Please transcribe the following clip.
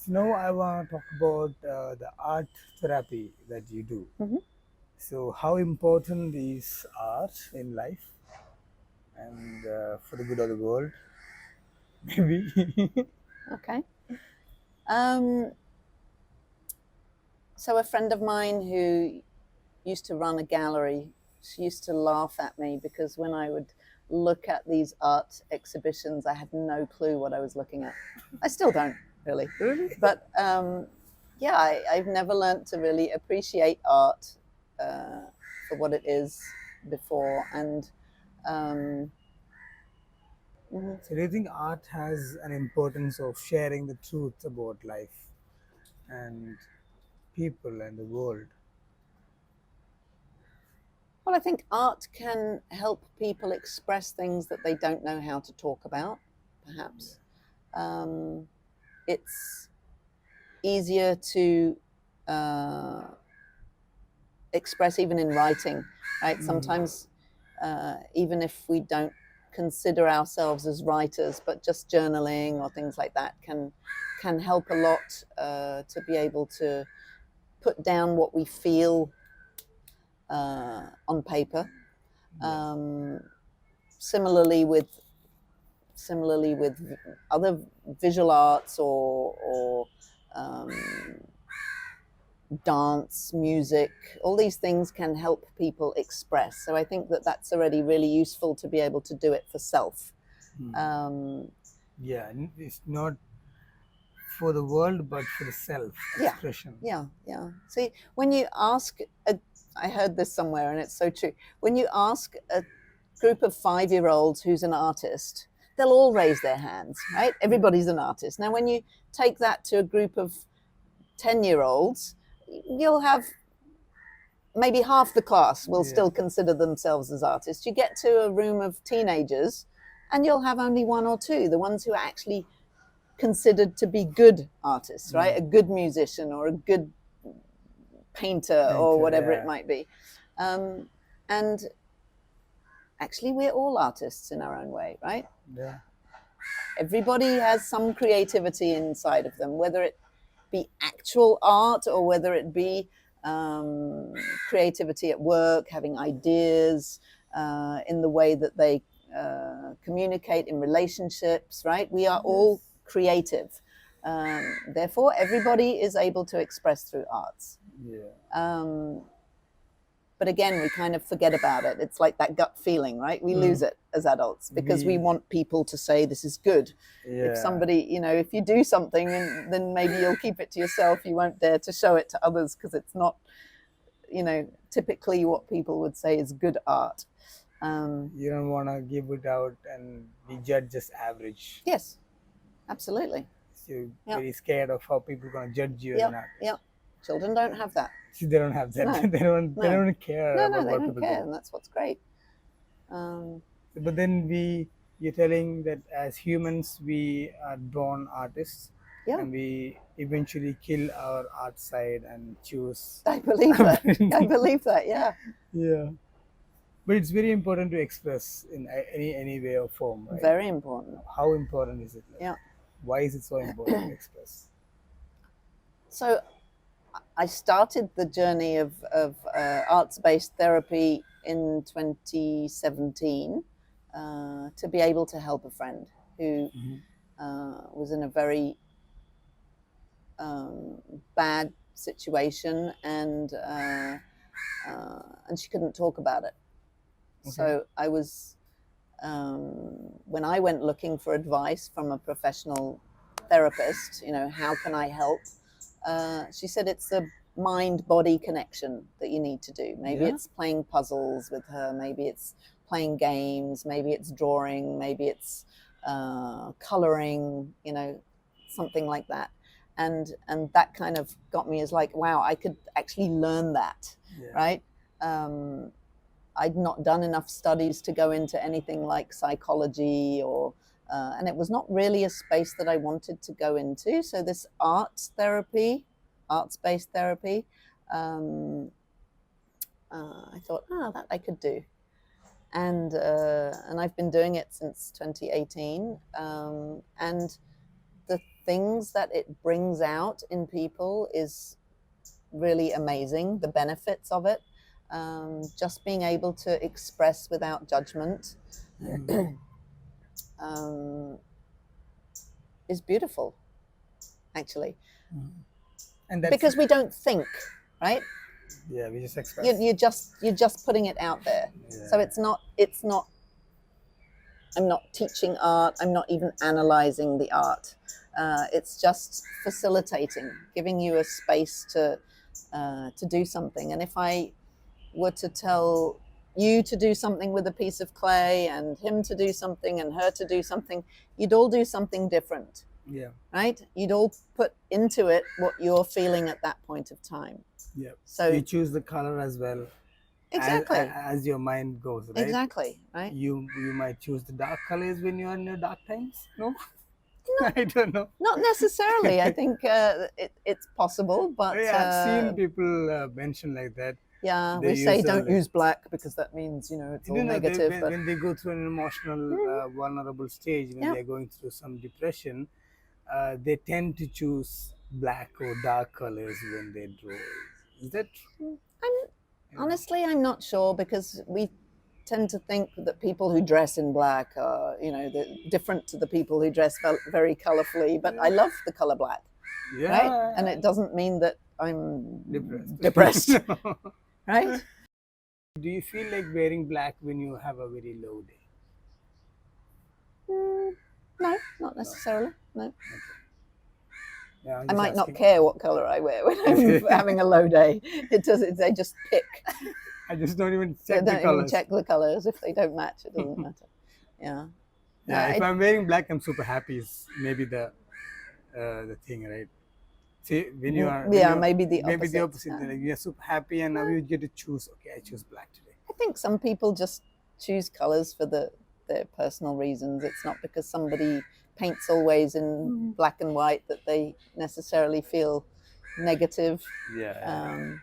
So now I want to talk about the art therapy that you do. Hmm. So how important is art in life and for the good of the world, maybe? Okay. Um, so a friend of mine who used to run a gallery, she used to laugh at me because when I would look at these art exhibitions, I had no clue what I was looking at. I still don't really, Really? but yeah, I've never learned to really appreciate art for what it is before, and um, mhm. So do you think art has an importance of sharing the truth about life and people and the world? Well, I think art can help people express things that they don't know how to talk about, perhaps. Um, it's easier to uh, express even in writing, right? Sometimes, even if we don't consider ourselves as writers, but just journaling or things like that can help a lot to be able to put down what we feel on paper. Yeah. Um, similarly with other visual arts or um, dance, music, all these things can help people express. So I think that that's already really useful to be able to do it for self. Um, Yeah, it's not for the world but for the self yeah, expression. yeah. See, when you ask, I heard this somewhere and it's so true. When you ask a group of 5-year-olds who's an artist, they'll all raise their hands, right? Everybody's an artist. Now, when you take that to a group of 10-year-olds, you'll have maybe half the class will Yeah. still consider themselves as artists. You get to a room of teenagers and you'll have only one or two, the ones who are actually considered to be good artists, right? A good musician or a good painter or Painter, whatever it yeah. might be. And actually, we're all artists in our own way, right? Yeah. Everybody has some creativity inside of them, whether it be actual art or whether it be creativity at work, having ideas in the way that they communicate in relationships, right? We are all Yes. creative. Therefore, everybody is able to express through arts. Yeah. Um, but again, we kind of forget about it. It's like that gut feeling, right? We lose Mm. it as adults because we We, want people to say this is good. If yeah. somebody, if you do something, then maybe you'll keep it to yourself. You won't dare to show it to others because it's not, typically what people would say is good art. You don't want to give it out and be judged as average. Yes, absolutely. So you're Yeah, very scared of how people are gonna judge you as yeah, an artist. yeah. Children don't have that. See, they don't have that. No, They no, don't care no, about they what don't people care, think. and that's what's great. Um, But then you're telling that as humans we are born artists, yeah, and we eventually kill our art side and choose. I believe that. I believe that. Yeah, Yeah, but it's very important to express in any way or form, right? very important. How important is it? Like, Yeah. why is it so important to express? So I started the journey of arts-based therapy in 2017 to be able to help a friend who was in a very bad situation and she couldn't talk about it. Okay. So I was when I went looking for advice from a professional therapist, how can I help? She said it's a mind body connection that you need to do. Maybe Yeah. it's playing puzzles with her, maybe it's playing games, maybe it's drawing, maybe it's coloring, something like that. And that kind of got me as like, wow, I could actually learn that, Yeah. right? I'd not done enough studies to go into anything like psychology and it was not really a space that I wanted to go into. So this arts-based therapy, I thought, that I could do. And I've been doing it since 2018. And the things that it brings out in people is really amazing. The benefits of it, just being able to express without judgment, is beautiful, actually. And that's, Because we don't think, right? yeah, we just express. You're just putting it out there. Yeah. So it's not. I'm not teaching art. I'm not even analyzing the art. It's just facilitating, giving you a space to do something. And if I were to tell you to do something with a piece of clay, and him to do something, and her to do something, you'd all do something different. Yeah. Right? You'd all put into it what you're feeling at that point of time. Yeah. So you choose the color as well. Exactly. As your mind goes, right? Exactly. Right. You might choose the dark colors when you are in your dark times. No. I don't know. Not necessarily. I think it's possible, but Yeah, I've seen people mention like that. Yeah, They we say use, don't like- use black because that means it's all They, negative. but when they go through an emotional, vulnerable stage, when Yeah. they're going through some depression, they tend to choose black or dark colors when they draw. Is that true? Honestly, I'm not sure, because we tend to think that people who dress in black are, they're different to the people who dress very colorfully. But I love the color black, Yeah. right? And it doesn't mean that I'm Depressed. right? Do you feel like wearing black when you have a very low day? No, not necessarily. No. Yeah, I'm I just might not asking. care what color I wear when I'm having a low day. They just pick. I just don't even They check the don't even colors. check the colors. If they don't match, it doesn't matter. Yeah. Yeah, if I- I'm wearing black, I'm super happy. Is maybe the thing, right? See, when you are maybe the maybe the opposite, opposite. yeah. Like you're super happy, and now you get to choose. Okay, I choose black today. I think some people just choose colors for their personal reasons. It's not because somebody paints always in black and white that they necessarily feel negative. Yeah.